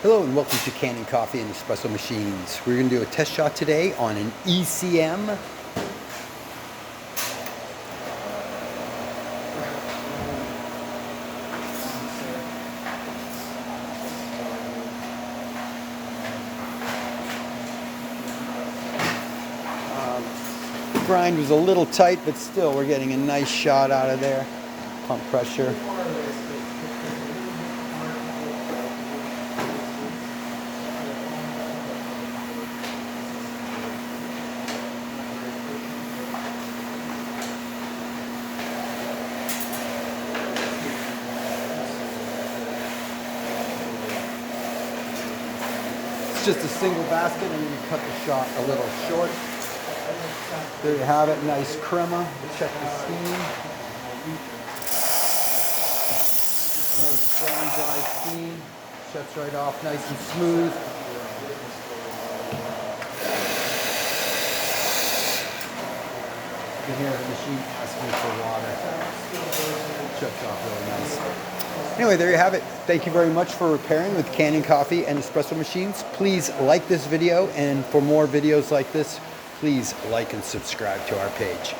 Hello and welcome to Kanen Coffee and Espresso Machines. We're going to do a test shot today on an ECM. Grind was a little tight, but still we're getting a nice shot out of there. Pump pressure. It's just a single basket and you cut the shot a little short. There you have it, nice crema. Check the steam. Nice strong dry steam. Shuts right off nice and smooth. You can hear the machine asking for water. Shuts off really nice. Anyway, there you have it. Thank you very much for repairing with Kanen Coffee and Espresso Machines. Please like this video, and for more videos like this, please like and subscribe to our page.